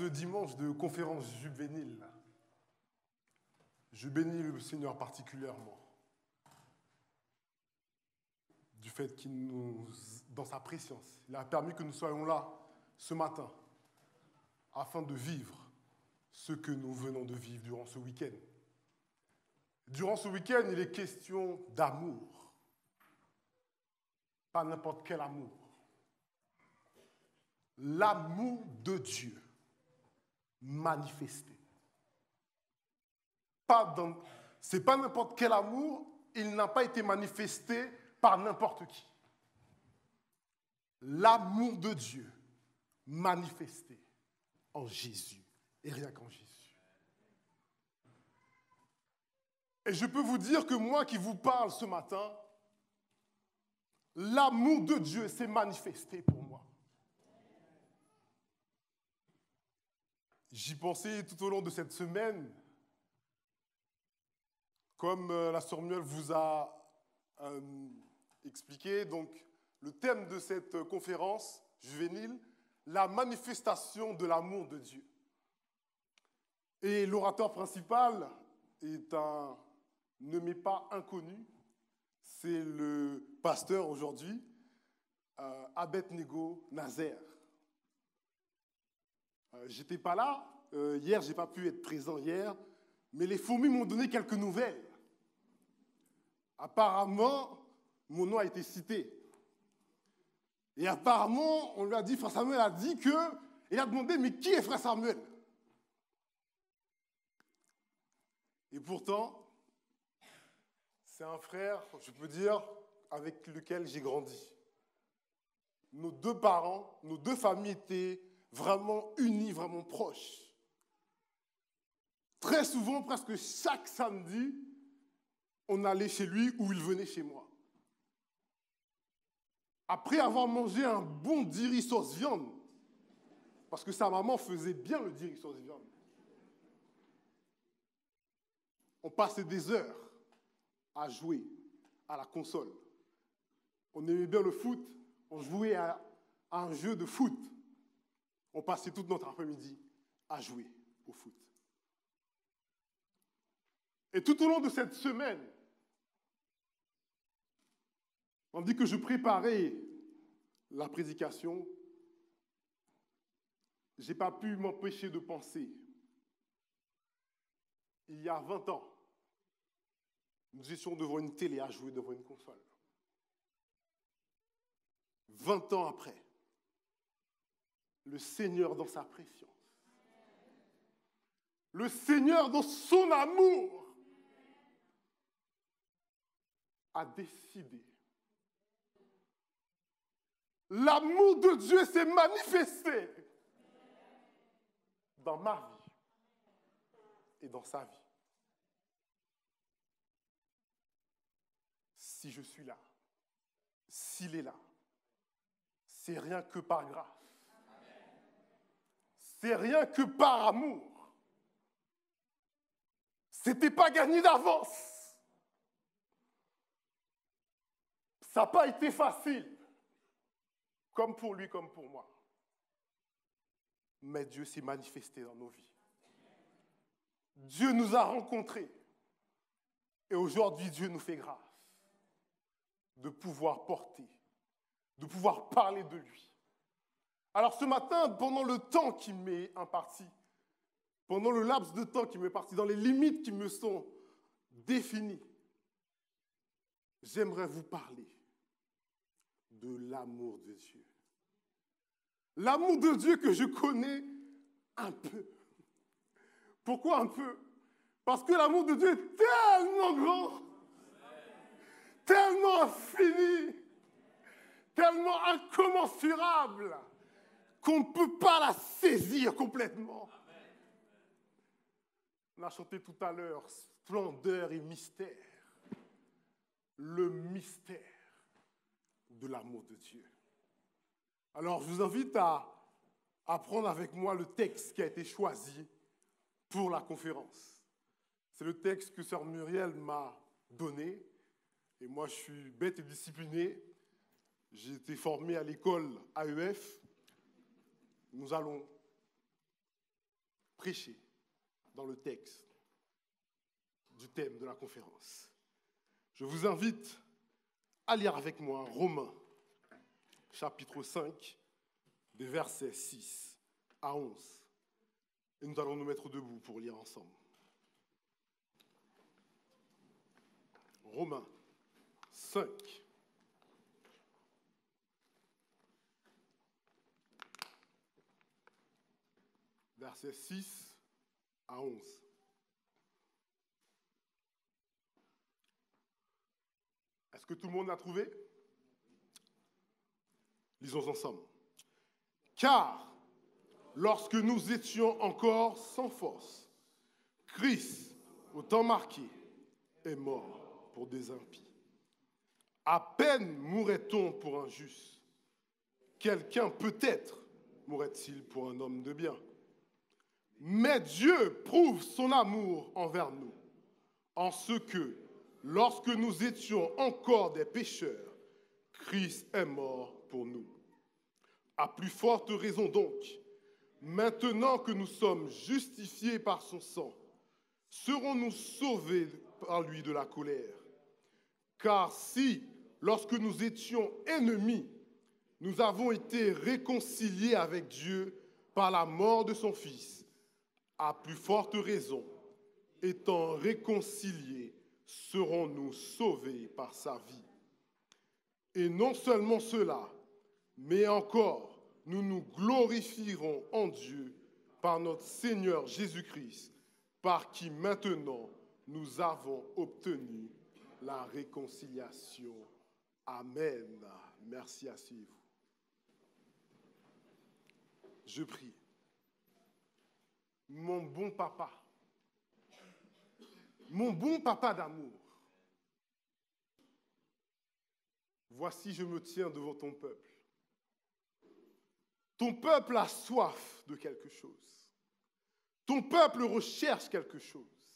ce dimanche de conférence juvénile, je bénis le Seigneur particulièrement du fait qu'il nous, dans sa préscience, il a permis que nous soyons là ce matin afin de vivre ce que nous venons de vivre durant ce week-end. Durant ce week-end, il est question d'amour. Pas n'importe quel amour. L'amour de Dieu manifesté. Ce n'est pas n'importe quel amour, il n'a pas été manifesté par n'importe qui. L'amour de Dieu manifesté en Jésus et rien qu'en Jésus. Et je peux vous dire que moi qui vous parle ce matin, l'amour de Dieu s'est manifesté pour moi. J'y pensais tout au long de cette semaine, comme la sœur Muel vous a expliqué, donc le thème de cette conférence juvénile, la manifestation de l'amour de Dieu. Et l'orateur principal ne m'est pas inconnu, c'est le pasteur aujourd'hui, Abednego Nazer. J'étais pas là, hier, j'ai pas pu être présent hier, mais les fourmis m'ont donné quelques nouvelles. Apparemment, mon nom a été cité. Et apparemment, on lui a dit, Frère Samuel a dit que, il a demandé, mais qui est Frère Samuel? Et pourtant, c'est un frère, je peux dire, avec lequel j'ai grandi. Nos deux parents, nos deux familles étaient vraiment unis, vraiment proches. Très souvent, presque chaque samedi, on allait chez lui ou il venait chez moi. Après avoir mangé un bon diri sauce viande, parce que sa maman faisait bien le diri sauce viande, on passait des heures à jouer à la console. On aimait bien le foot, on jouait à un jeu de foot. On passait toute notre après-midi à jouer au foot. Et tout au long de cette semaine, on dit que je préparais la prédication. Je n'ai pas pu m'empêcher de penser. Il y a 20 ans, nous étions devant une télé à jouer devant une console. 20 ans après, le Seigneur dans sa préscience, le Seigneur dans son amour, a décidé. L'amour de Dieu s'est manifesté dans ma vie et dans sa vie. Si je suis là, s'il est là, c'est rien que par grâce. C'est rien que par amour. C'était pas gagné d'avance. Ça n'a pas été facile, comme pour lui, comme pour moi. Mais Dieu s'est manifesté dans nos vies. Dieu nous a rencontrés. Et aujourd'hui, Dieu nous fait grâce de pouvoir porter, de pouvoir parler de lui. Alors ce matin, pendant le temps qui m'est imparti, pendant le laps de temps qui m'est imparti, dans les limites qui me sont définies, j'aimerais vous parler de l'amour de Dieu. L'amour de Dieu que je connais un peu. Pourquoi un peu? Parce que l'amour de Dieu est tellement grand, tellement infini, tellement incommensurable, qu'on ne peut pas la saisir complètement. On a chanté tout à l'heure, splendeur et mystère. Le mystère de l'amour de Dieu. Alors, je vous invite à prendre avec moi le texte qui a été choisi pour la conférence. C'est le texte que sœur Muriel m'a donné. Et moi, je suis bête et discipliné. J'ai été formé à l'école AEF. Nous allons prêcher dans le texte du thème de la conférence. Je vous invite à lire avec moi Romains, chapitre 5, des versets 6 à 11. Et nous allons nous mettre debout pour lire ensemble. Romains 5. Versets 6 à 11. Est-ce que tout le monde l'a trouvé? Lisons ensemble. Car, lorsque nous étions encore sans force, Christ, au temps marqué, est mort pour des impies. À peine mourrait-on pour un juste. Quelqu'un peut-être mourrait-il pour un homme de bien. Mais Dieu prouve son amour envers nous, en ce que, lorsque nous étions encore des pécheurs, Christ est mort pour nous. À plus forte raison donc, maintenant que nous sommes justifiés par son sang, serons-nous sauvés par lui de la colère. Car si, lorsque nous étions ennemis, nous avons été réconciliés avec Dieu par la mort de son Fils, à plus forte raison, étant réconciliés, serons-nous sauvés par sa vie. Et non seulement cela, mais encore, nous nous glorifierons en Dieu par notre Seigneur Jésus-Christ, par qui maintenant nous avons obtenu la réconciliation. Amen. Merci, asseyez-vous. Je prie. Mon bon papa d'amour, voici je me tiens devant ton peuple. Ton peuple a soif de quelque chose. Ton peuple recherche quelque chose.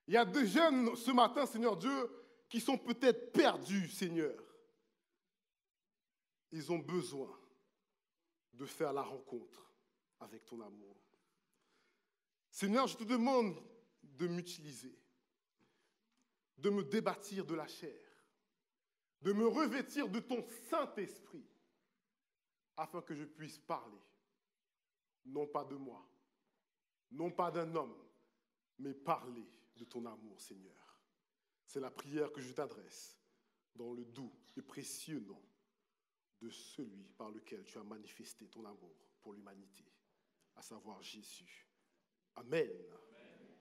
Il y a des jeunes ce matin, Seigneur Dieu, qui sont peut-être perdus, Seigneur. Ils ont besoin de faire la rencontre avec ton amour. Seigneur, je te demande de m'utiliser, de me débâtir de la chair, de me revêtir de ton Saint-Esprit, afin que je puisse parler, non pas de moi, non pas d'un homme, mais parler de ton amour, Seigneur. C'est la prière que je t'adresse dans le doux et précieux nom de celui par lequel tu as manifesté ton amour pour l'humanité, à savoir Jésus. Amen. Amen.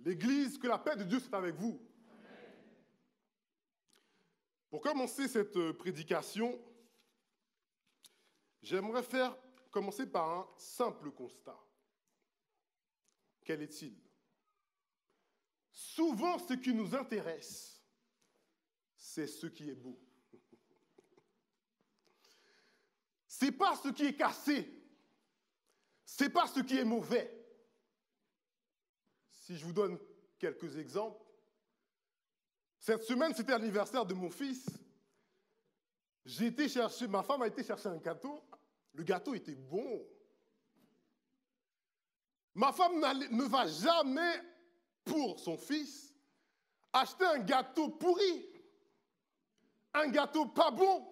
L'Église, que la paix de Dieu soit avec vous. Amen. Pour commencer cette prédication, j'aimerais commencer par un simple constat. Quel est-il? Souvent, ce qui nous intéresse, c'est ce qui est beau. Ce n'est pas ce qui est cassé. Ce n'est pas ce qui est mauvais. Si je vous donne quelques exemples, cette semaine, c'était l'anniversaire de mon fils. Ma femme a été chercher un gâteau. Le gâteau était bon. Ma femme ne va jamais, pour son fils, acheter un gâteau pourri, un gâteau pas bon,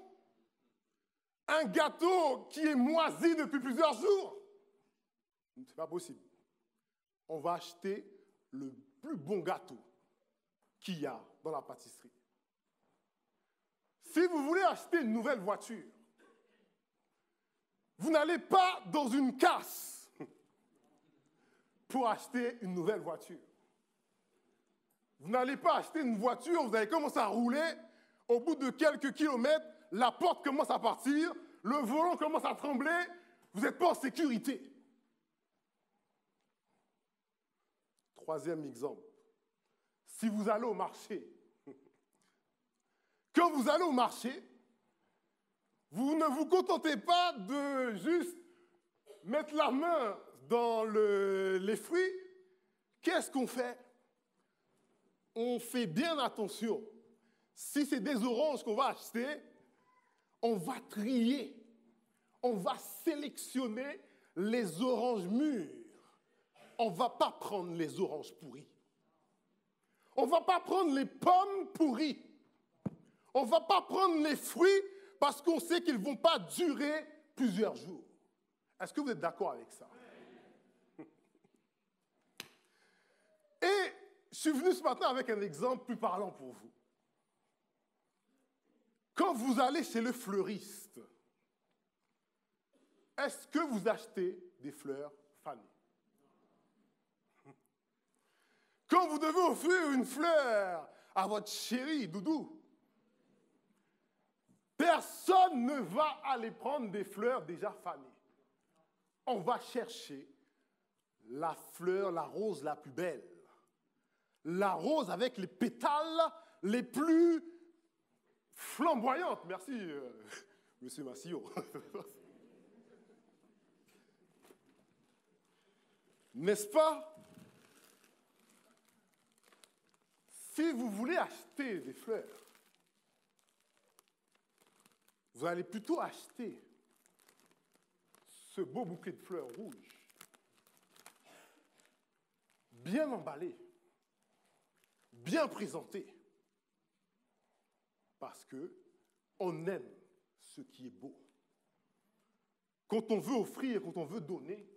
un gâteau qui est moisi depuis plusieurs jours. C'est pas possible. On va acheter le plus bon gâteau qu'il y a dans la pâtisserie. Si vous voulez acheter une nouvelle voiture, vous n'allez pas dans une casse pour acheter une nouvelle voiture. Vous n'allez pas acheter une voiture, vous allez commencer à rouler, au bout de quelques kilomètres, la porte commence à partir, le volant commence à trembler, vous n'êtes pas en sécurité. Troisième exemple, si vous allez au marché, quand vous allez au marché, vous ne vous contentez pas de juste mettre la main dans les fruits. Qu'est-ce qu'on fait? On fait bien attention. Si c'est des oranges qu'on va acheter, on va trier. On va sélectionner les oranges mûres. on ne va pas prendre les oranges pourries. On ne va pas prendre les pommes pourries. On ne va pas prendre les fruits parce qu'on sait qu'ils ne vont pas durer plusieurs jours. Est-ce que vous êtes d'accord avec ça? Et je suis venu ce matin avec un exemple plus parlant pour vous. Quand vous allez chez le fleuriste, est-ce que vous achetez des fleurs fanées? Quand vous devez offrir une fleur à votre chéri, doudou, personne ne va aller prendre des fleurs déjà fanées. On va chercher la fleur, la rose la plus belle. La rose avec les pétales les plus flamboyantes. Merci, monsieur Massillon. N'est-ce pas? Si vous voulez acheter des fleurs, vous allez plutôt acheter ce beau bouquet de fleurs rouges, bien emballé, bien présenté, parce qu'on aime ce qui est beau. Quand on veut offrir, quand on veut donner,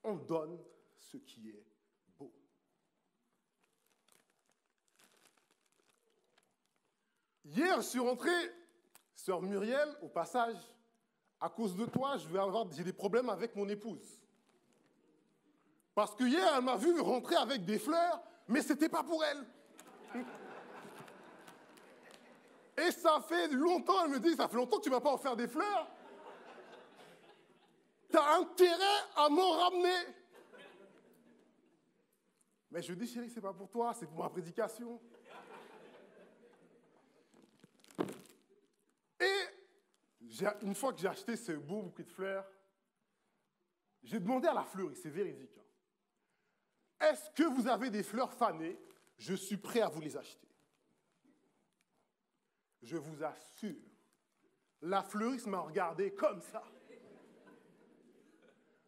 on donne ce qui est beau. Hier, je suis rentré, sœur Muriel, au passage, à cause de toi, j'ai des problèmes avec mon épouse. Parce que hier, elle m'a vu rentrer avec des fleurs, mais ce n'était pas pour elle. Et ça fait longtemps, elle me dit, ça fait longtemps que tu ne m'as pas offert des fleurs. Tu as intérêt à m'en ramener. Mais je dis, chérie, ce n'est pas pour toi, c'est pour ma prédication. Et une fois que j'ai acheté ce beau bouquet de fleurs, j'ai demandé à la fleuriste, c'est véridique. Est-ce que vous avez des fleurs fanées? Je suis prêt à vous les acheter. Je vous assure, la fleuriste m'a regardé comme ça.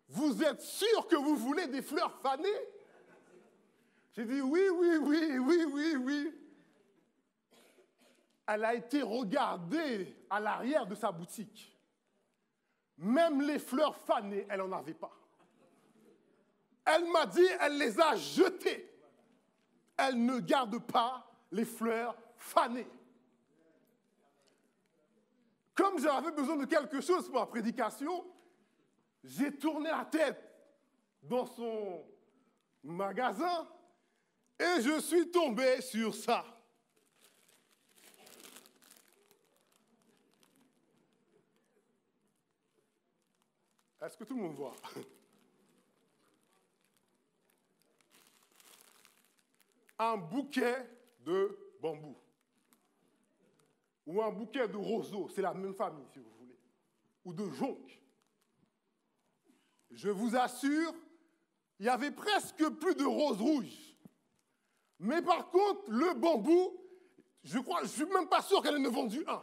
Vous êtes sûr que vous voulez des fleurs fanées? J'ai dit oui, oui, oui, oui, oui, oui. Elle a été regardée à l'arrière de sa boutique. Même les fleurs fanées, elle n'en avait pas. Elle m'a dit, elle les a jetées. Elle ne garde pas les fleurs fanées. Comme j'avais besoin de quelque chose pour ma prédication, j'ai tourné la tête dans son magasin et je suis tombé sur ça. Est-ce que tout le monde voit? Un bouquet de bambou. Ou un bouquet de roseaux, c'est la même famille si vous voulez. Ou de jonc. Je vous assure, il y avait presque plus de roses rouges. Mais par contre, le bambou, je ne suis même pas sûr qu'elle en ait vendu un.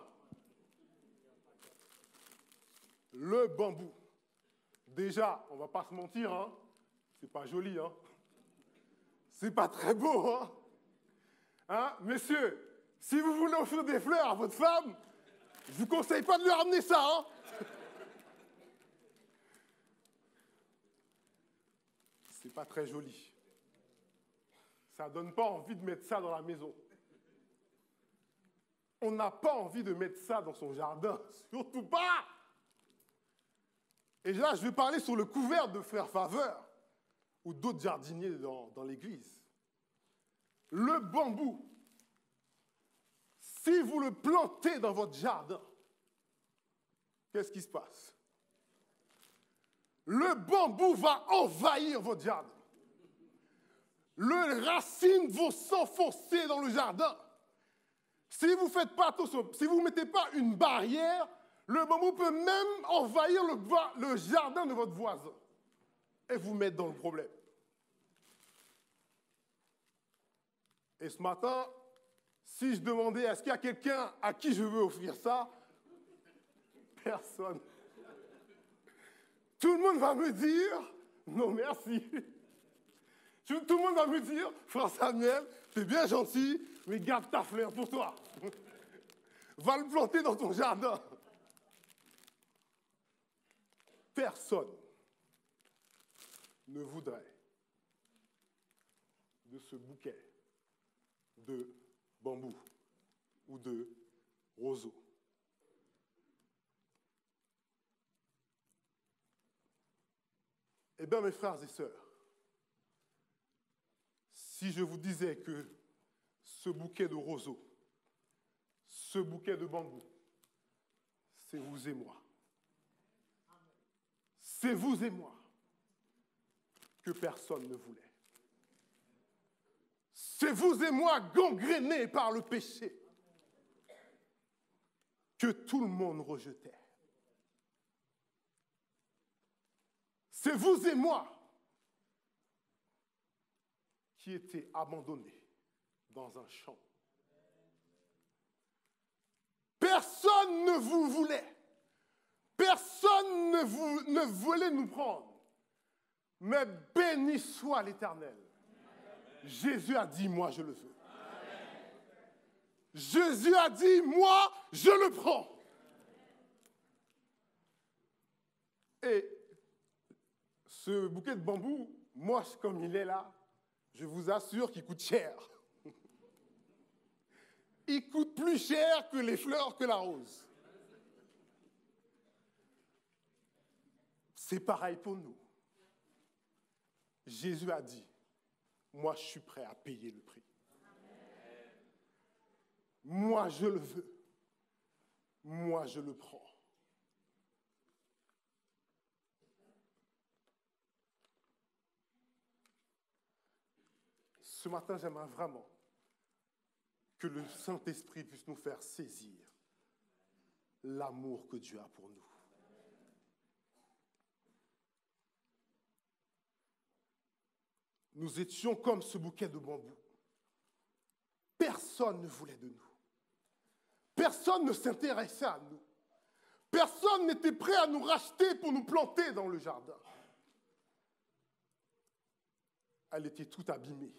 Le bambou. Déjà, on ne va pas se mentir, hein, c'est pas joli, hein. C'est pas très beau, hein. Hein, messieurs, si vous voulez offrir des fleurs à votre femme, je ne vous conseille pas de lui ramener ça, hein. C'est pas très joli. Ça ne donne pas envie de mettre ça dans la maison. On n'a pas envie de mettre ça dans son jardin, surtout pas. Et là, je vais parler sur le couvert de Frère Faveur ou d'autres jardiniers dans l'église. Le bambou, si vous le plantez dans votre jardin, qu'est-ce qui se passe? Le bambou va envahir votre jardin. Les racines vont s'enfoncer dans le jardin. Si vous ne faites pas attention, si vous ne mettez pas une barrière, le bambou peut même envahir le jardin de votre voisin et vous mettre dans le problème. Et ce matin, si je demandais est-ce qu'il y a quelqu'un à qui je veux offrir ça, personne. Tout le monde va me dire non merci. Tout le monde va me dire, frère Samuel, t'es bien gentil, mais garde ta fleur pour toi. Va le planter dans ton jardin. Personne ne voudrait de ce bouquet de bambou ou de roseau. Eh bien, mes frères et sœurs, si je vous disais que ce bouquet de roseaux, ce bouquet de bambou, c'est vous et moi. C'est vous et moi que personne ne voulait. C'est vous et moi gangrénés par le péché que tout le monde rejetait. C'est vous et moi qui étaient abandonnés dans un champ. Personne ne vous voulait. Personne ne voulait nous prendre. Mais béni soit l'Éternel. Jésus a dit, moi je le veux. Jésus a dit, moi je le prends. Et ce bouquet de bambou, moche comme il est là, je vous assure qu'il coûte cher. Il coûte plus cher que les fleurs, que la rose. C'est pareil pour nous. Jésus a dit, moi je suis prêt à payer le prix. Moi je le veux. Moi je le prends. Ce matin, j'aimerais vraiment que le Saint-Esprit puisse nous faire saisir l'amour que Dieu a pour nous. Nous étions comme ce bouquet de bambou. Personne ne voulait de nous. Personne ne s'intéressait à nous. Personne n'était prêt à nous racheter pour nous planter dans le jardin. Elle était toute abîmée.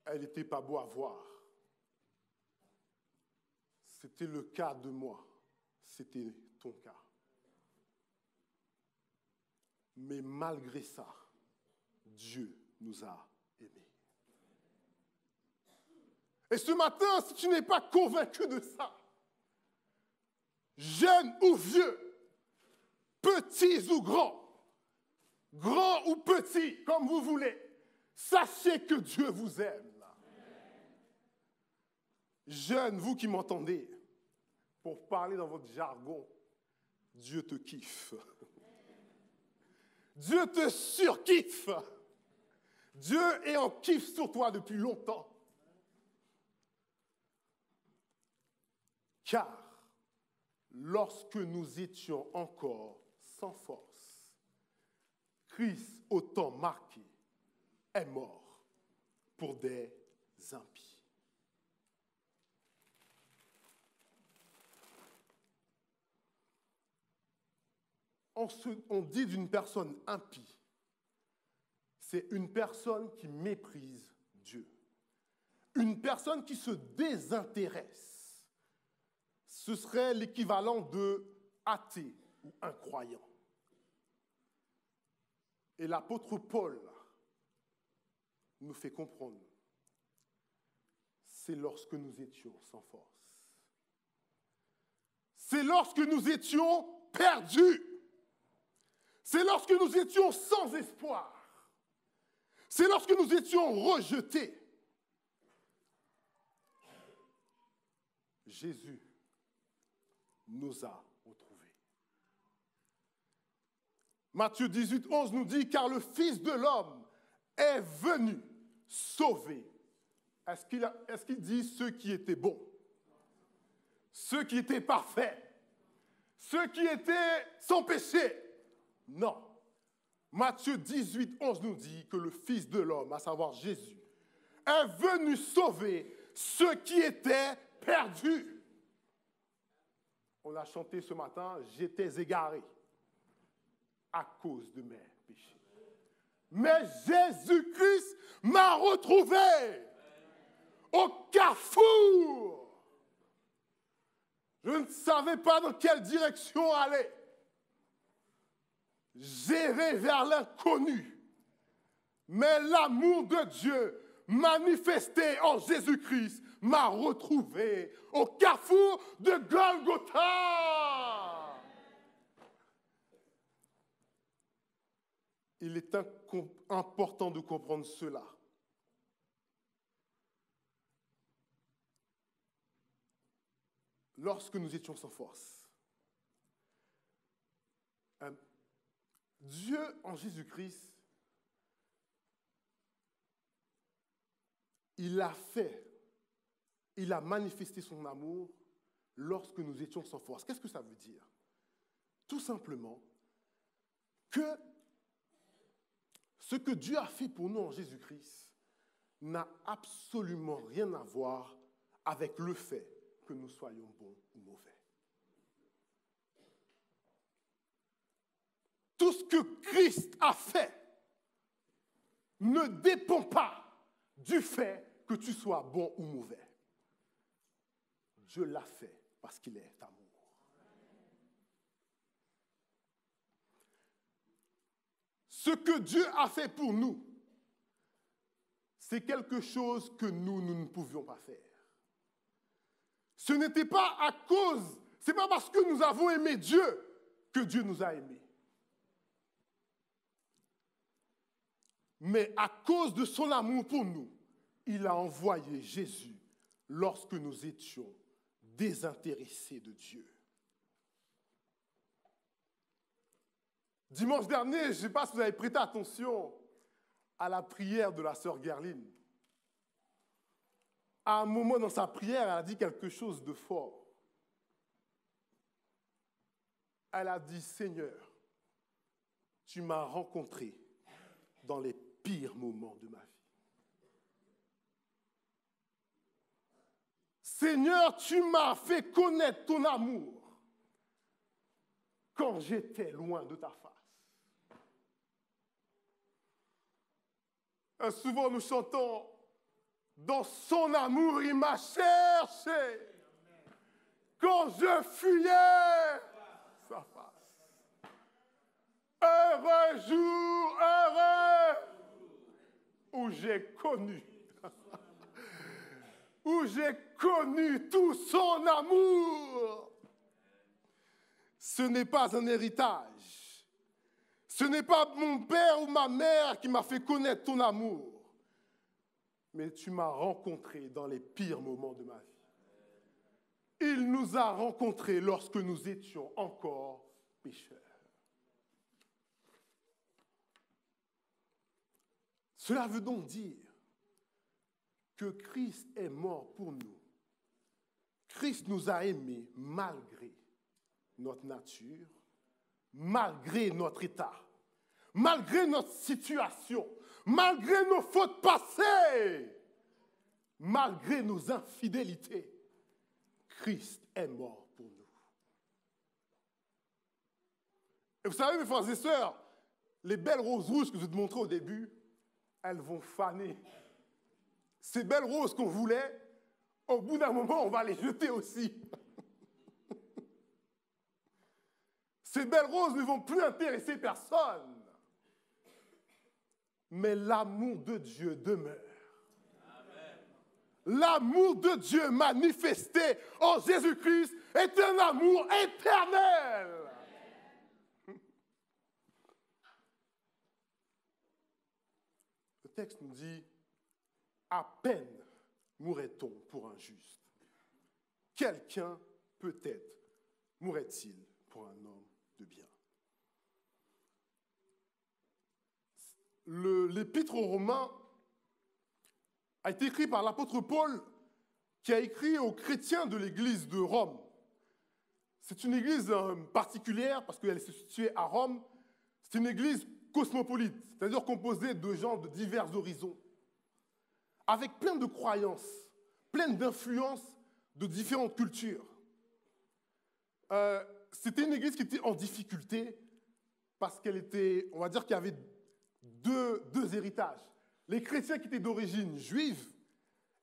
Elle n'était pas beau à voir. C'était le cas de moi. C'était ton cas. Mais malgré ça, Dieu nous a aimés. Et ce matin, si tu n'es pas convaincu de ça, jeune ou vieux, petits ou grands, grands ou petits, comme vous voulez, sachez que Dieu vous aime. Jeunes, vous qui m'entendez, pour parler dans votre jargon, Dieu te kiffe. Dieu te surkiffe. Dieu est en kiff sur toi depuis longtemps. Car lorsque nous étions encore sans force, Christ, au temps marqué, est mort pour des impies. On dit d'une personne impie, c'est une personne qui méprise Dieu. Une personne qui se désintéresse. Ce serait l'équivalent de athée ou incroyant. Et l'apôtre Paul nous fait comprendre, c'est lorsque nous étions sans force. C'est lorsque nous étions perdus. C'est lorsque nous étions sans espoir. C'est lorsque nous étions rejetés. Jésus nous a retrouvés. Matthieu 18, 11 nous dit, car le Fils de l'homme est venu sauver. Est-ce qu'il dit ceux qui étaient bons? Ceux qui étaient parfaits? Ceux qui étaient sans péché? Non. Matthieu 18, 11 nous dit que le Fils de l'homme, à savoir Jésus, est venu sauver ceux qui étaient perdus. On a chanté ce matin, j'étais égaré à cause de mes péchés. Mais Jésus-Christ m'a retrouvé au carrefour. Je ne savais pas dans quelle direction aller. J'irai vers l'inconnu. Mais l'amour de Dieu manifesté en Jésus-Christ m'a retrouvé au carrefour de Golgotha. Il est important de comprendre cela. Lorsque nous étions sans force, Dieu en Jésus-Christ, il a manifesté son amour lorsque nous étions sans force. Qu'est-ce que ça veut dire? Tout simplement que ce que Dieu a fait pour nous en Jésus-Christ n'a absolument rien à voir avec le fait que nous soyons bons ou mauvais. Tout ce que Christ a fait ne dépend pas du fait que tu sois bon ou mauvais. Dieu l'a fait parce qu'il est amour. Ce que Dieu a fait pour nous, c'est quelque chose que nous ne pouvions pas faire. Ce n'était pas à cause, c'est pas parce que nous avons aimé Dieu que Dieu nous a aimés. Mais à cause de son amour pour nous, il a envoyé Jésus lorsque nous étions désintéressés de Dieu. Dimanche dernier, je ne sais pas si vous avez prêté attention à la prière de la sœur Gerline. À un moment dans sa prière, elle a dit quelque chose de fort. Elle a dit, Seigneur, tu m'as rencontré dans les pires moments de ma vie. Seigneur, tu m'as fait connaître ton amour quand j'étais loin de ta face. Et souvent nous chantons, dans son amour il m'a cherché quand je fuyais sa face. Heureux jour, heureux, où j'ai connu tout son amour. Ce n'est pas un héritage. Ce n'est pas mon père ou ma mère qui m'a fait connaître ton amour. Mais tu m'as rencontré dans les pires moments de ma vie. Il nous a rencontrés lorsque nous étions encore pécheurs. Cela veut donc dire que Christ est mort pour nous. Christ nous a aimés malgré notre nature, malgré notre état, malgré notre situation, malgré nos fautes passées, malgré nos infidélités. Christ est mort pour nous. Et vous savez, mes frères et sœurs, les belles roses rouges que je vous ai montrées au début, elles vont faner. Ces belles roses qu'on voulait, au bout d'un moment, on va les jeter aussi. Ces belles roses ne vont plus intéresser personne. Mais l'amour de Dieu demeure. Amen. L'amour de Dieu manifesté en Jésus-Christ est un amour éternel. Amen. Le texte nous dit, à peine mourrait-on pour un juste. Quelqu'un, peut-être, mourrait-il pour un homme de bien. L'épître aux Romains a été écrit par l'apôtre Paul, qui a écrit aux chrétiens de l'église de Rome. C'est une église particulière parce qu'elle est située à Rome. C'est une église cosmopolite, c'est-à-dire composée de gens de divers horizons, avec plein de croyances, plein d'influences de différentes cultures. C'était une église qui était en difficulté parce qu'elle était, on va dire qu'il y avait deux héritages. Les chrétiens qui étaient d'origine juive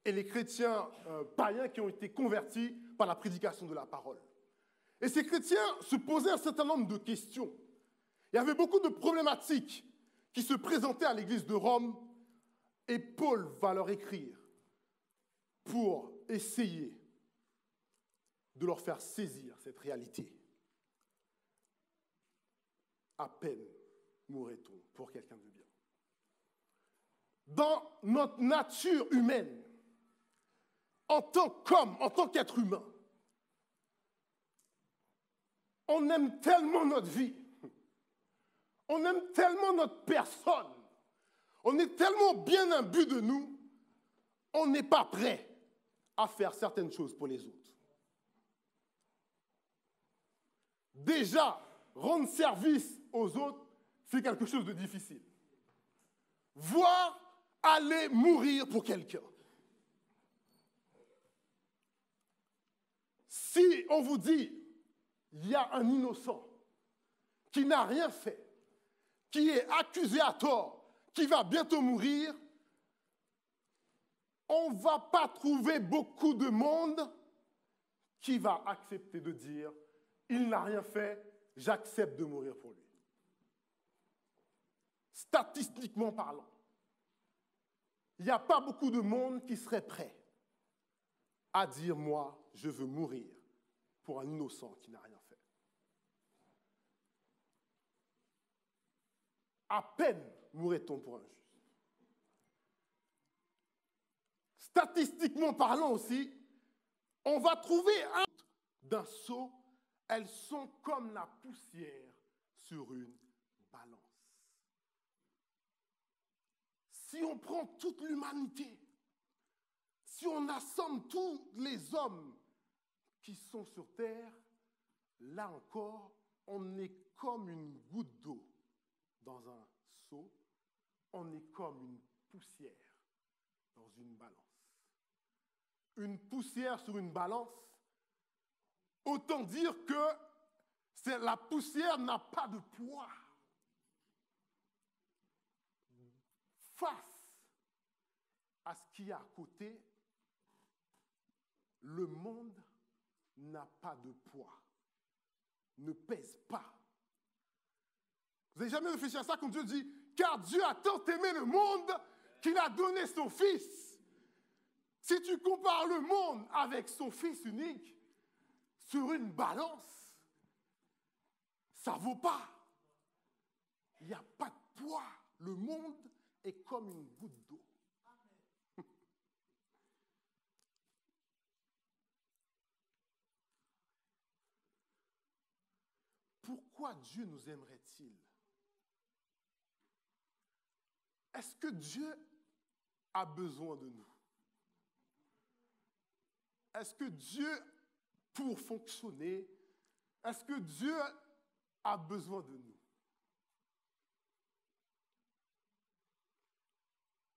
et les chrétiens païens qui ont été convertis par la prédication de la parole. Et ces chrétiens se posaient un certain nombre de questions. Il y avait beaucoup de problématiques qui se présentaient à l'église de Rome et Paul va leur écrire pour essayer de leur faire saisir cette réalité. À peine mourrait-on pour quelqu'un de bien. Dans notre nature humaine, en tant qu'homme, en tant qu'être humain, on aime tellement notre vie, on aime tellement notre personne, on est tellement bien imbu de nous, on n'est pas prêt à faire certaines choses pour les autres. Déjà, rendre service aux autres, c'est quelque chose de difficile. Voire aller mourir pour quelqu'un. Si on vous dit, il y a un innocent qui n'a rien fait, qui est accusé à tort, qui va bientôt mourir, on ne va pas trouver beaucoup de monde qui va accepter de dire « il n'a rien fait, j'accepte de mourir pour lui ». Statistiquement parlant, il n'y a pas beaucoup de monde qui serait prêt à dire « moi, je veux mourir pour un innocent qui n'a rien fait ». À peine mourrait-on pour un juste. Statistiquement parlant aussi, on va trouver d'un seau, elles sont comme la poussière sur une balance. Si on prend toute l'humanité, si on assemble tous les hommes qui sont sur terre, là encore, on est comme une goutte d'eau dans un seau, on est comme une poussière dans une balance. Une poussière sur une balance, autant dire que la poussière n'a pas de poids. Face à ce qu'il y a à côté, le monde n'a pas de poids, ne pèse pas. Vous n'avez jamais réfléchi à ça quand Dieu dit « Car Dieu a tant aimé le monde qu'il a donné son Fils ». Si tu compares le monde avec son Fils unique, sur une balance, ça ne vaut pas. Il n'y a pas de poids. Le monde est comme une goutte d'eau. Pourquoi Dieu nous aimerait-il? Est-ce que Dieu a besoin de nous? Est-ce que Dieu, pour fonctionner, est-ce que Dieu a besoin de nous?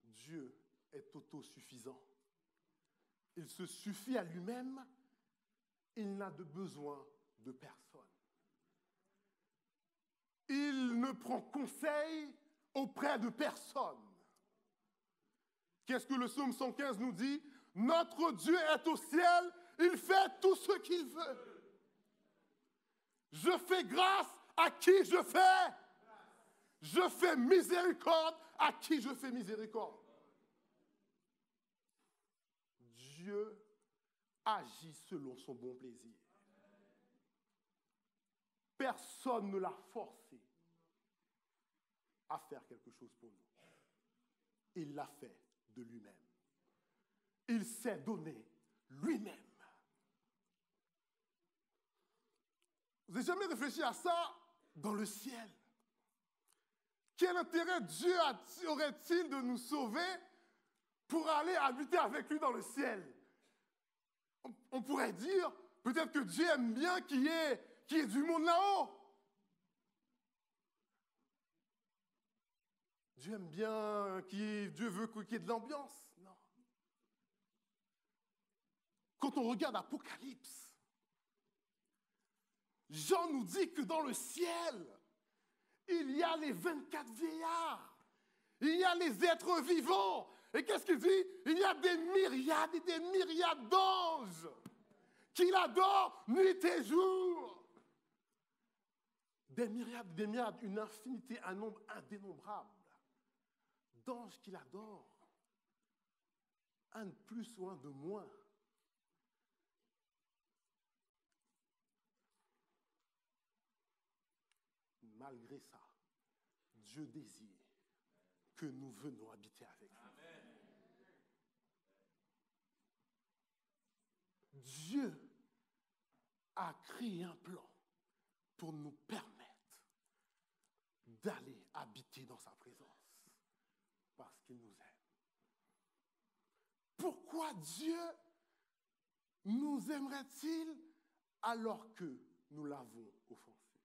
Dieu est autosuffisant. Il se suffit à lui-même. Il n'a de besoin de personne. Il ne prend conseil auprès de personne. Qu'est-ce que le psaume 115 nous dit? Notre Dieu est au ciel, il fait tout ce qu'il veut. Je fais grâce à qui je fais. Je fais miséricorde à qui je fais miséricorde. Dieu agit selon son bon plaisir. Personne ne l'a forcé à faire quelque chose pour nous. Il l'a fait de lui-même. Il s'est donné lui-même. Vous n'avez jamais réfléchi à ça dans le ciel? Quel intérêt Dieu aurait-il de nous sauver pour aller habiter avec lui dans le ciel? On pourrait dire, peut-être que Dieu aime bien qu'il y ait du monde là-haut. Dieu aime bien, Dieu veut qu'il y ait de l'ambiance. Non. Quand on regarde Apocalypse, Jean nous dit que dans le ciel, il y a les 24 vieillards il y a les êtres vivants. Et qu'est-ce qu'il dit? Il y a des myriades et des myriades d'anges qui l'adorent nuit et jour. Des myriades, une infinité, un nombre indénombrable d'anges qui l'adorent. Un de plus ou un de moins. Malgré ça, Dieu désire que nous venions habiter avec lui. Amen. Dieu a créé un plan pour nous permettre d'aller habiter dans sa présence parce qu'il nous aime. Pourquoi Dieu nous aimerait-il alors que nous l'avons offensé?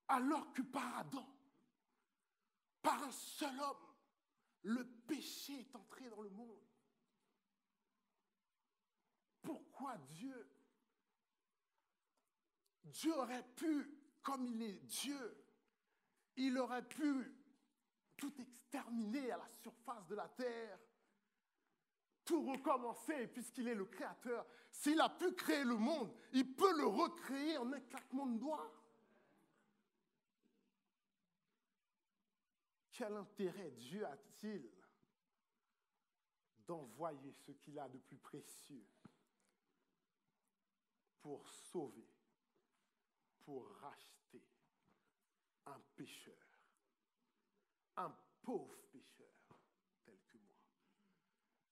Alors que par Adam, par un seul homme, le péché est entré dans le monde. Pourquoi Dieu aurait pu, comme il est Dieu, il aurait pu tout exterminer à la surface de la terre, tout recommencer, puisqu'il est le créateur. S'il a pu créer le monde, il peut le recréer en un claquement de doigts. Quel intérêt Dieu a-t-il d'envoyer ce qu'il a de plus précieux pour sauver, pour racheter un pécheur, un pauvre pécheur tel que moi?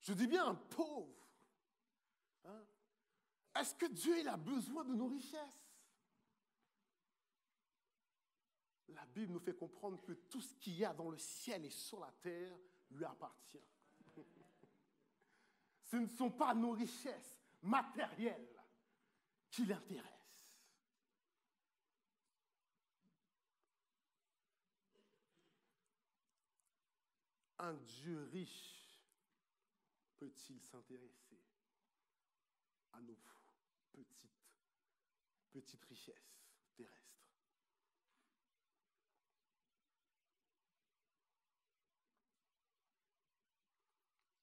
Je dis bien un pauvre. Hein? Est-ce que Dieu il a besoin de nos richesses? La Bible nous fait comprendre que tout ce qu'il y a dans le ciel et sur la terre lui appartient. Ce ne sont pas nos richesses matérielles qui l'intéressent. Un Dieu riche peut-il s'intéresser à nos petites richesses terrestres?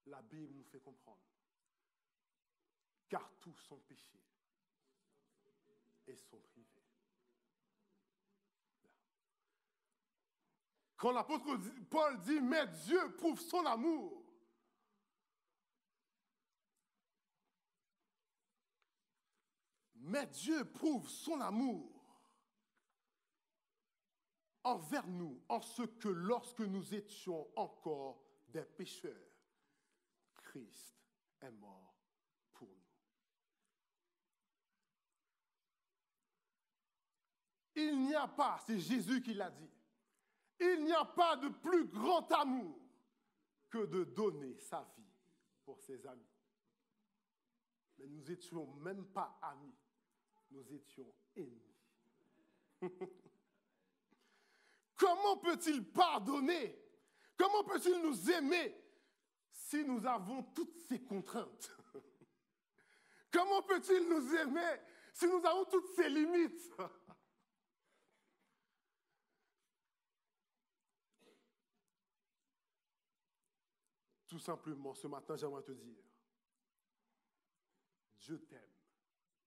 La Bible nous fait comprendre, car tous sont péchés et sont privés. Quand l'apôtre Paul dit, mais Dieu prouve son amour, mais Dieu prouve son amour envers nous, en ce que lorsque nous étions encore des pécheurs, Christ est mort pour nous. Il n'y a pas, c'est Jésus qui l'a dit, il n'y a pas de plus grand amour que de donner sa vie pour ses amis. Mais nous n'étions même pas amis, nous étions ennemis. Comment peut-il pardonner? Comment peut-il nous aimer si nous avons toutes ces contraintes? Comment peut-il nous aimer si nous avons toutes ces limites? Tout simplement, ce matin, j'aimerais te dire, Dieu t'aime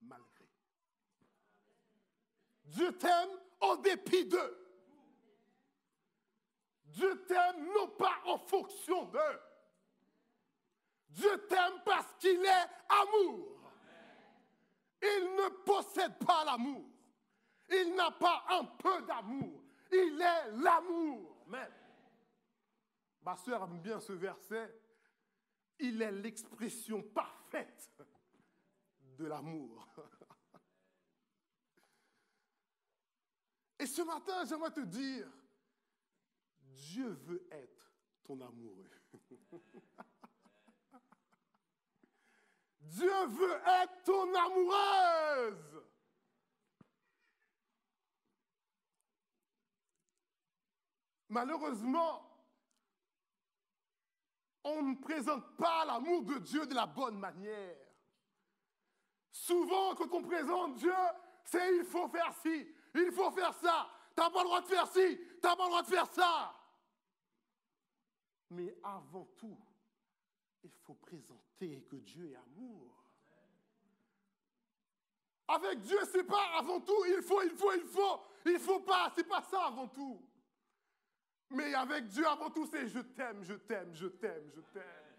malgré. Dieu t'aime en dépit d'eux. Dieu t'aime non pas en fonction d'eux. Dieu t'aime parce qu'il est amour. Il ne possède pas l'amour. Il n'a pas un peu d'amour. Il est l'amour même. Ma sœur aime bien ce verset. Il est l'expression parfaite de l'amour. Et ce matin, j'aimerais te dire, Dieu veut être ton amoureux. Dieu veut être ton amoureuse. Malheureusement, on ne présente pas l'amour de Dieu de la bonne manière. Souvent, quand on présente Dieu, c'est il faut faire ci, il faut faire ça. tu n'as pas le droit de faire ci, tu n'as pas le droit de faire ça. Mais avant tout, il faut présenter que Dieu est amour. Avec Dieu, c'est pas avant tout, il faut pas, c'est pas ça avant tout. Mais avec Dieu, avant tout, c'est je t'aime, je t'aime, je t'aime, je t'aime.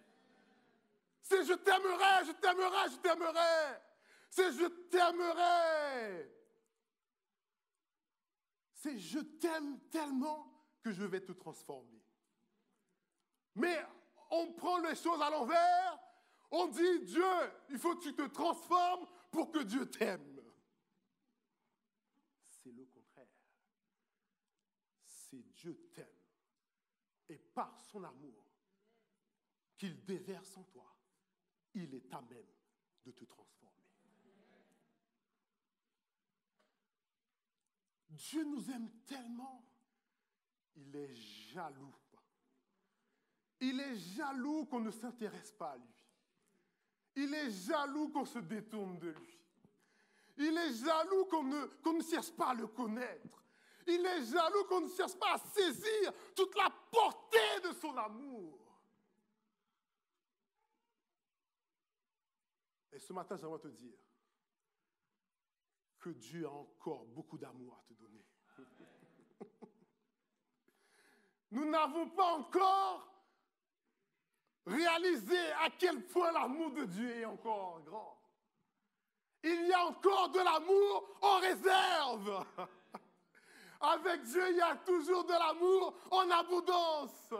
C'est je t'aimerai, je t'aimerai, je t'aimerai. C'est je t'aimerai. C'est je t'aime tellement que je vais te transformer. Mais on prend les choses à l'envers, on dit Dieu, il faut que tu te transformes pour que Dieu t'aime. C'est le contraire. C'est Dieu t'aime. Et par son amour qu'il déverse en toi, il est à même de te transformer. Dieu nous aime tellement, il est jaloux. Il est jaloux qu'on ne s'intéresse pas à lui. Il est jaloux qu'on se détourne de lui. Il est jaloux qu'on ne cherche pas à le connaître. Il est jaloux qu'on ne cherche pas à saisir toute la portée de son amour. Et ce matin, j'aimerais te dire que Dieu a encore beaucoup d'amour à te donner. Nous n'avons pas encore réalisé à quel point l'amour de Dieu est encore grand. Il y a encore de l'amour en réserve. Avec Dieu, il y a toujours de l'amour en abondance.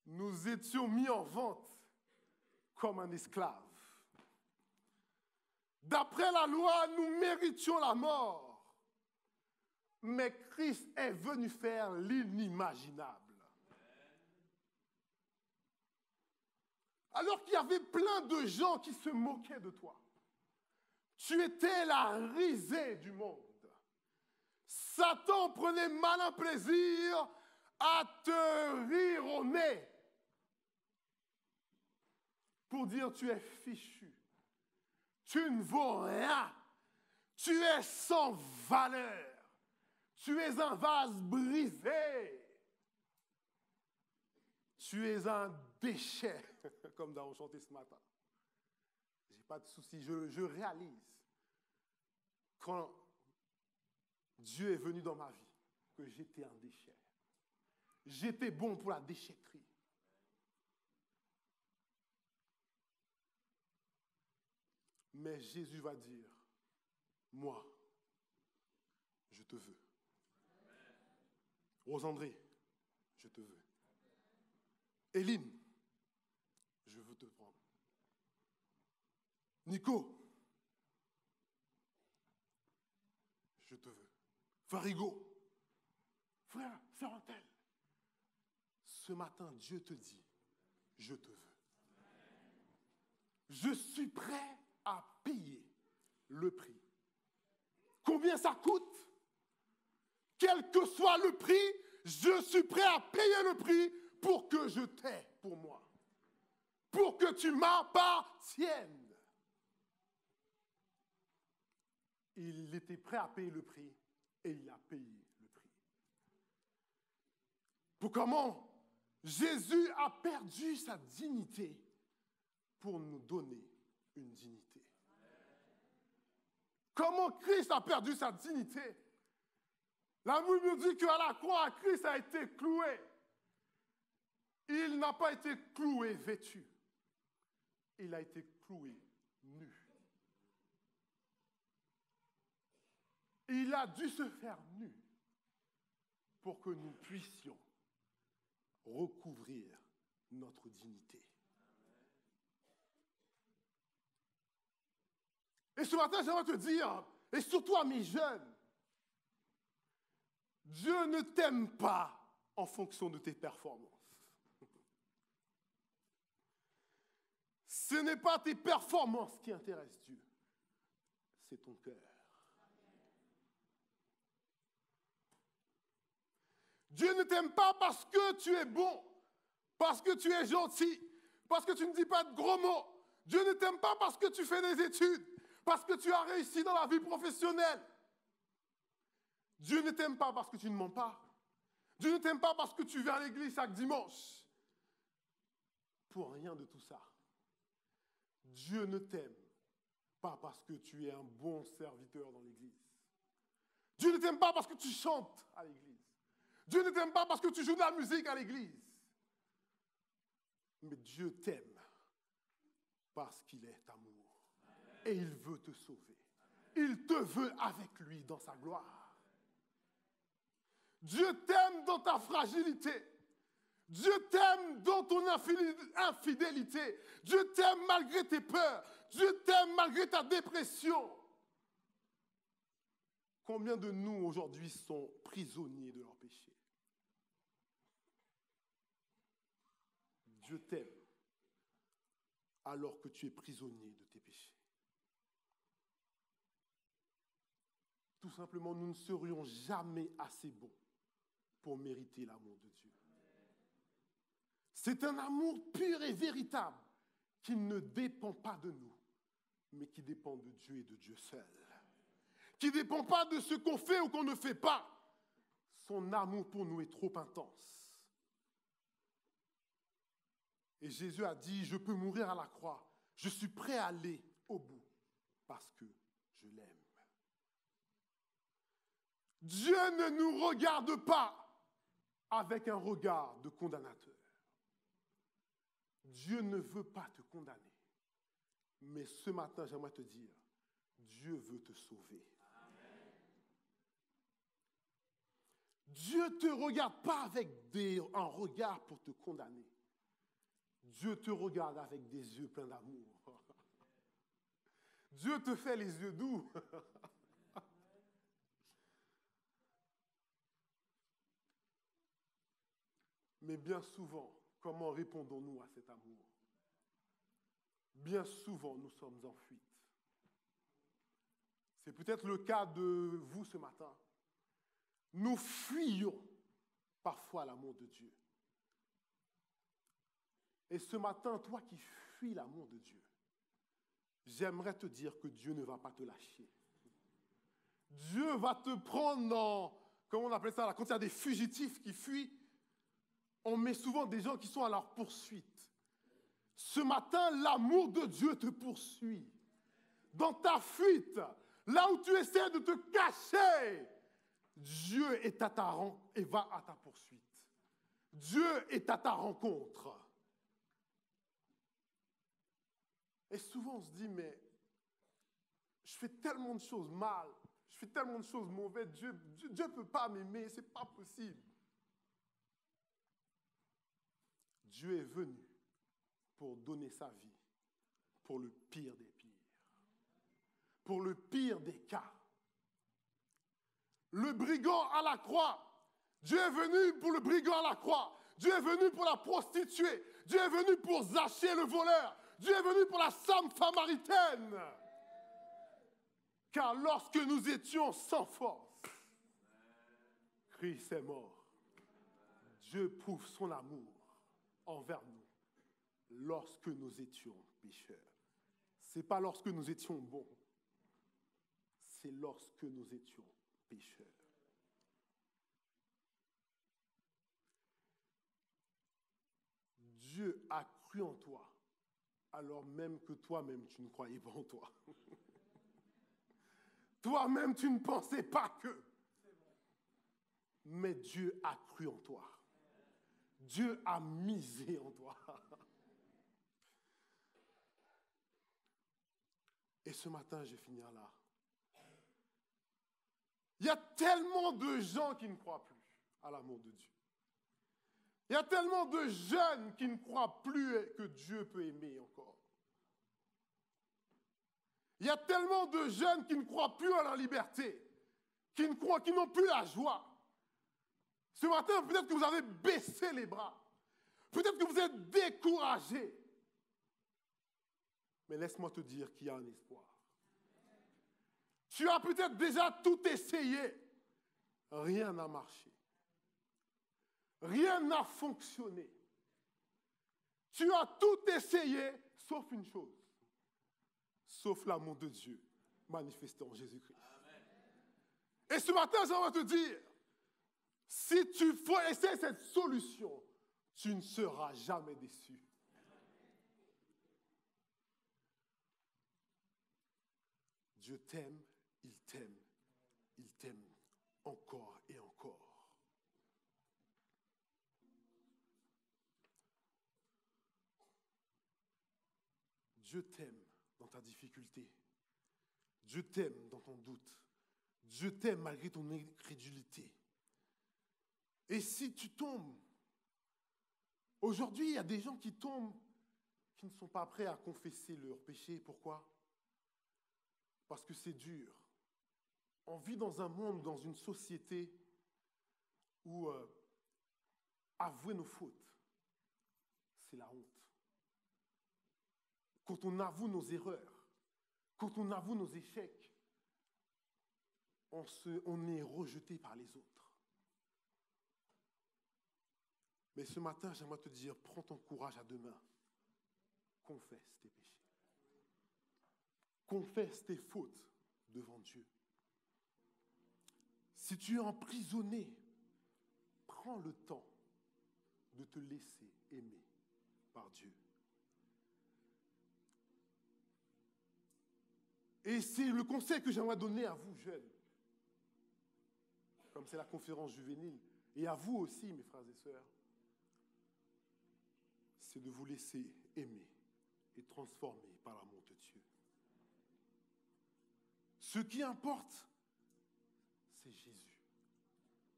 Nous étions mis en vente comme un esclave. D'après la loi, nous méritions la mort. Mais Christ est venu faire l'inimaginable. Alors qu'il y avait plein de gens qui se moquaient de toi. Tu étais la risée du monde. Satan prenait malin plaisir à te rire au nez pour dire tu es fichu, tu ne vaux rien, tu es sans valeur, tu es un vase brisé, tu es un déchet, comme nous avons chanté ce matin. Je n'ai pas de souci, je réalise quand Dieu est venu dans ma vie que j'étais un déchet. J'étais bon pour la déchetterie. Mais Jésus va dire, moi, je te veux. Rose-André, je te veux. Éline, je veux te prendre. Nico, je te veux. Farigo, frère, sœur Antel, ce matin, Dieu te dit, je te veux. Je suis prêt à payer le prix. Combien ça coûte? Quel que soit le prix, je suis prêt à payer le prix pour que je t'aie pour moi. Pour que tu m'appartiennes. Il était prêt à payer le prix et il a payé le prix. Pour comment Jésus a perdu sa dignité pour nous donner une dignité. Comment Christ a perdu sa dignité? La Bible nous dit qu'à la croix, Christ a été cloué. Il n'a pas été cloué vêtu. Il a été cloué nu. Il a dû se faire nu pour que nous puissions recouvrir notre dignité. Et ce matin, j'aimerais te dire, et surtout à mes jeunes, Dieu ne t'aime pas en fonction de tes performances. Ce n'est pas tes performances qui intéressent Dieu, c'est ton cœur. Dieu ne t'aime pas parce que tu es bon, parce que tu es gentil, parce que tu ne dis pas de gros mots. Dieu ne t'aime pas parce que tu fais des études, parce que tu as réussi dans la vie professionnelle. Dieu ne t'aime pas parce que tu ne mens pas. Dieu ne t'aime pas parce que tu viens à l'église chaque dimanche. Pour rien de tout ça. Dieu ne t'aime pas parce que tu es un bon serviteur dans l'église. Dieu ne t'aime pas parce que tu chantes à l'église. Dieu ne t'aime pas parce que tu joues de la musique à l'église. Mais Dieu t'aime parce qu'il est amour. Et il veut te sauver. Il te veut avec lui dans sa gloire. Dieu t'aime dans ta fragilité. Dieu t'aime dans ton infidélité. Dieu t'aime malgré tes peurs. Dieu t'aime malgré ta dépression. Combien de nous aujourd'hui sont prisonniers de leurs péchés? Dieu t'aime alors que tu es prisonnier de tes péchés. Tout simplement, nous ne serions jamais assez bons pour mériter l'amour de Dieu. C'est un amour pur et véritable qui ne dépend pas de nous, mais qui dépend de Dieu et de Dieu seul. Qui ne dépend pas de ce qu'on fait ou qu'on ne fait pas. Son amour pour nous est trop intense. Et Jésus a dit, je peux mourir à la croix. Je suis prêt à aller au bout parce que je l'aime. Dieu ne nous regarde pas avec un regard de condamnateur. Dieu ne veut pas te condamner. Mais ce matin, j'aimerais te dire, Dieu veut te sauver. Amen. Dieu ne te regarde pas avec un regard pour te condamner. Dieu te regarde avec des yeux pleins d'amour. Dieu te fait les yeux doux. Mais bien souvent, comment répondons-nous à cet amour? Bien souvent, nous sommes en fuite. C'est peut-être le cas de vous ce matin. Nous fuyons parfois l'amour de Dieu. Et ce matin, toi qui fuis l'amour de Dieu, j'aimerais te dire que Dieu ne va pas te lâcher. Dieu va te prendre dans, comment on appelle ça, quand il y a des fugitifs qui fuient, on met souvent des gens qui sont à leur poursuite. Ce matin, l'amour de Dieu te poursuit. Dans ta fuite, là où tu essaies de te cacher, Dieu est à ta et va à ta poursuite. Dieu est à ta rencontre. Et souvent on se dit, mais je fais tellement de choses mal, je fais tellement de choses mauvaises, Dieu ne peut pas m'aimer, ce n'est pas possible. Dieu est venu pour donner sa vie pour le pire des pires, pour le pire des cas. Le brigand à la croix, Dieu est venu pour le brigand à la croix, Dieu est venu pour la prostituée, Dieu est venu pour Zachée le voleur, Dieu est venu pour la femme samaritaine. Car lorsque nous étions sans force, Christ est mort. Dieu prouve son amour envers nous lorsque nous étions pécheurs. Ce n'est pas lorsque nous étions bons, c'est lorsque nous étions pécheurs. Dieu a cru en toi, alors même que toi-même, tu ne croyais pas en toi. Toi-même, tu ne pensais pas que. Mais Dieu a cru en toi. Dieu a misé en toi. Et ce matin, je vais finir là. Il y a tellement de gens qui ne croient plus à l'amour de Dieu. Il y a tellement de jeunes qui ne croient plus que Dieu peut aimer encore. Il y a tellement de jeunes qui ne croient plus à la liberté, qui n'ont plus la joie. Ce matin, peut-être que vous avez baissé les bras. Peut-être que vous êtes découragé. Mais laisse-moi te dire qu'il y a un espoir. Tu as peut-être déjà tout essayé. Rien n'a marché. Rien n'a fonctionné. Tu as tout essayé, sauf une chose. Sauf l'amour de Dieu manifesté en Jésus-Christ. Et ce matin, j'aimerais te dire, si tu essaies cette solution, tu ne seras jamais déçu. Dieu t'aime, il t'aime, il t'aime encore et encore. Dieu t'aime dans ta difficulté. Dieu t'aime dans ton doute. Dieu t'aime malgré ton incrédulité. Et si tu tombes, aujourd'hui, il y a des gens qui tombent, qui ne sont pas prêts à confesser leurs péchés. Pourquoi? Parce que c'est dur. On vit dans un monde, dans une société où avouer nos fautes, c'est la honte. Quand on avoue nos erreurs, quand on avoue nos échecs, on est rejeté par les autres. Mais ce matin, j'aimerais te dire, prends ton courage à deux mains. Confesse tes péchés. Confesse tes fautes devant Dieu. Si tu es emprisonné, prends le temps de te laisser aimer par Dieu. Et c'est le conseil que j'aimerais donner à vous, jeunes, comme c'est la conférence juvénile, et à vous aussi, mes frères et sœurs, c'est de vous laisser aimer et transformer par l'amour de Dieu. Ce qui importe, c'est Jésus.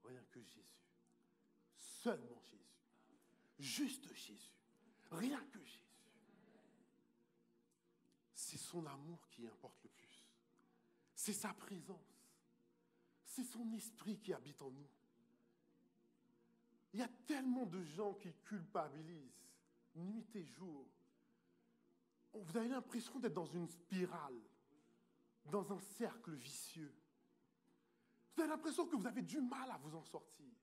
Rien que Jésus. Seulement Jésus. Juste Jésus. Rien que Jésus. C'est son amour qui importe le plus. C'est sa présence. C'est son esprit qui habite en nous. Il y a tellement de gens qui culpabilisent nuit et jour. Vous avez l'impression d'être dans une spirale, dans un cercle vicieux. Vous avez l'impression que vous avez du mal à vous en sortir.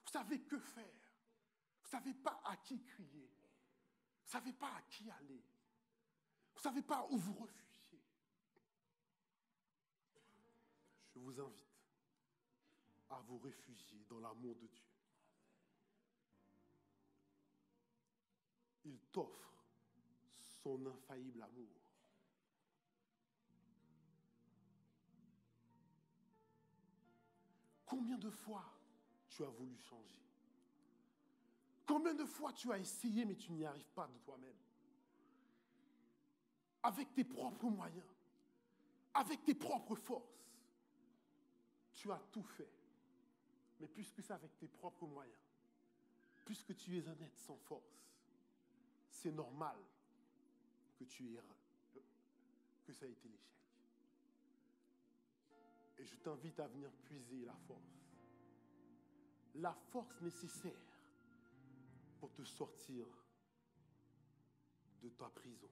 Vous savez que faire. Vous ne savez pas à qui crier. Vous ne savez pas à qui aller. Vous ne savez pas où vous réfugier. Je vous invite à vous réfugier dans l'amour de Dieu. Il t'offre son infaillible amour. Combien de fois tu as voulu changer? Combien de fois tu as essayé mais tu n'y arrives pas de toi-même? Avec tes propres moyens, avec tes propres forces, tu as tout fait. Mais puisque c'est avec tes propres moyens, puisque tu es un être sans force, c'est normal que que ça ait été l'échec. Et je t'invite à venir puiser la force nécessaire pour te sortir de ta prison,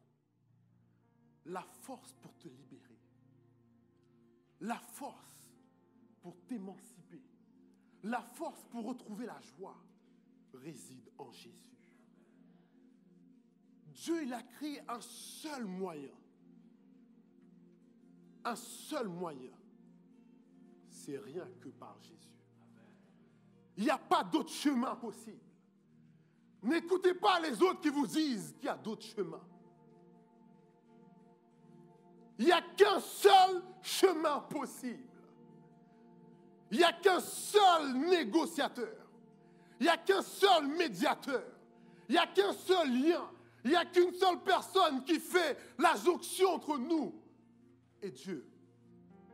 la force pour te libérer, la force pour t'émanciper, la force pour retrouver la joie réside en Jésus. Dieu, il a créé un seul moyen. Un seul moyen. C'est rien que par Jésus. Il n'y a pas d'autre chemin possible. N'écoutez pas les autres qui vous disent qu'il y a d'autres chemins. Il n'y a qu'un seul chemin possible. Il n'y a qu'un seul négociateur. Il n'y a qu'un seul médiateur. Il n'y a qu'un seul lien. Il n'y a qu'une seule personne qui fait la jonction entre nous et Dieu.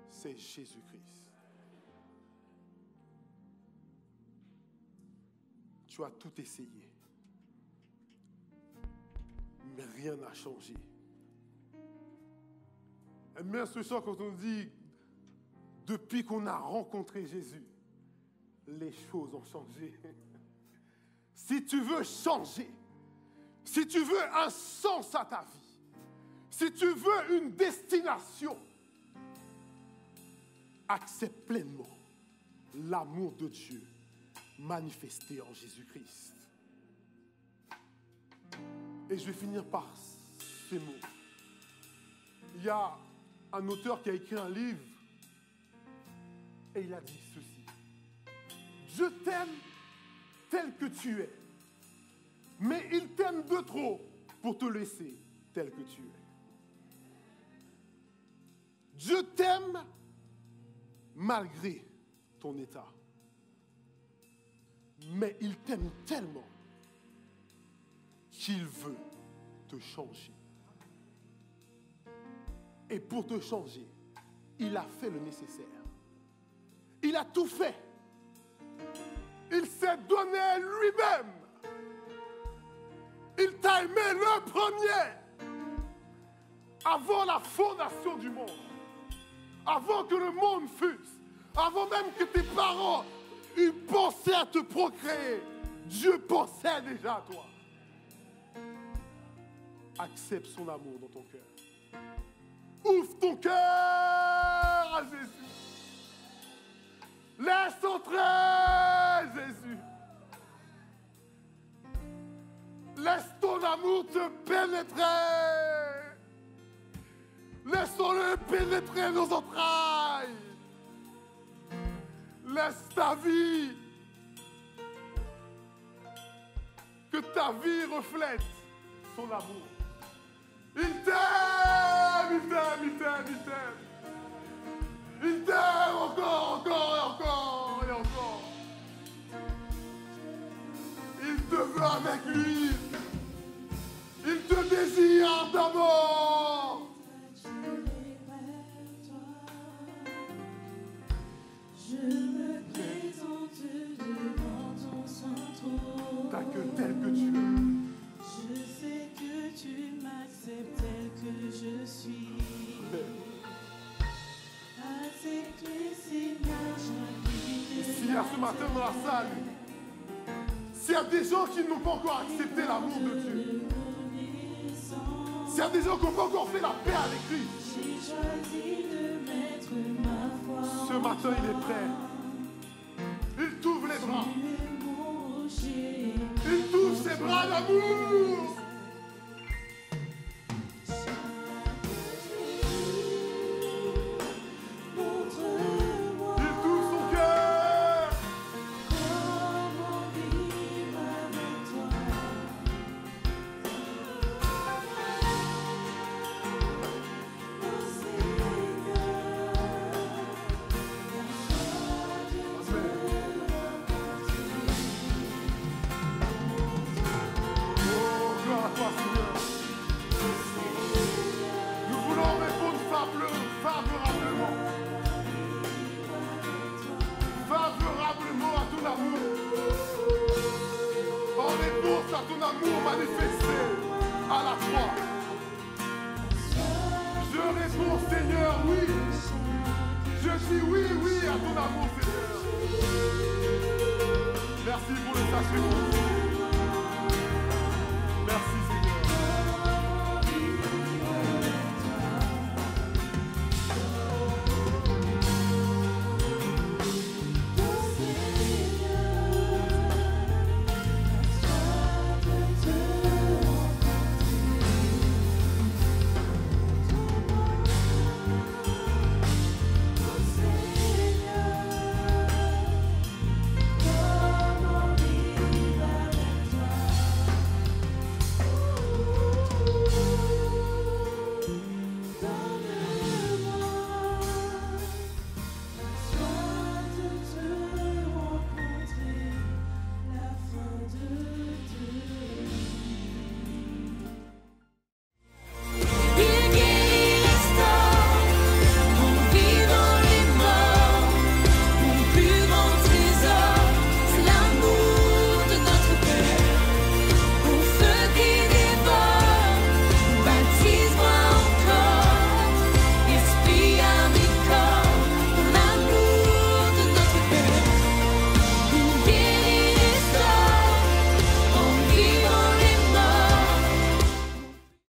C'est Jésus-Christ. Tu as tout essayé. Mais rien n'a changé. Et même ce soir, quand on dit, depuis qu'on a rencontré Jésus, les choses ont changé. Si tu veux changer, si tu veux un sens à ta vie, si tu veux une destination, accepte pleinement l'amour de Dieu manifesté en Jésus-Christ. Et je vais finir par ces mots. Il y a un auteur qui a écrit un livre Et il a dit ceci. Je t'aime tel que tu es. Mais il t'aime de trop pour te laisser tel que tu es. Je t'aime malgré ton état. Mais il t'aime tellement qu'il veut te changer. Et pour te changer, il a fait le nécessaire. Il a tout fait. Il s'est donné lui-même. Il t'a aimé le premier. Avant la fondation du monde. Avant que le monde fût. Avant même que tes parents eussent pensé à te procréer. Dieu pensait déjà à toi. Accepte son amour dans ton cœur. Ouvre ton cœur à Jésus. Laisse entrer Jésus. Laisse ton amour te pénétrer. Laissons-le pénétrer nos entrailles. Laisse ta vie, que ta vie reflète son amour. Il t'aime, il t'aime, il t'aime, il t'aime. Il t'aime encore, encore et encore et encore. Il te veut avec lui. Il te désire d'abord. Je me présente devant ton saint trône. T'as que tel que tu es. Je sais que tu m'acceptes tel que je suis. Accepte-le, Seigneur, j'invite. S'il y a ce matin dans la salle, s'il y a des gens qui n'ont pas encore accepté l'amour de Dieu, s'il y a des gens qui n'ont pas encore fait la paix avec lui, J'ai choisi de mettre ma foi. ce matin il est prêt. Il t'ouvre les bras. Il t'ouvre ses bras d'amour. Il t'ouvre son cœur. Comment vivre avec toi? Oh Seigneur, Oh, gloire à toi, Seigneur. Nous voulons répondre favorablement. Favorablement à ton amour. En réponse à ton amour manifesté à la croix. Je réponds, Seigneur, oui. Je dis oui, oui à ton amour, Seigneur. Merci pour le sacrement.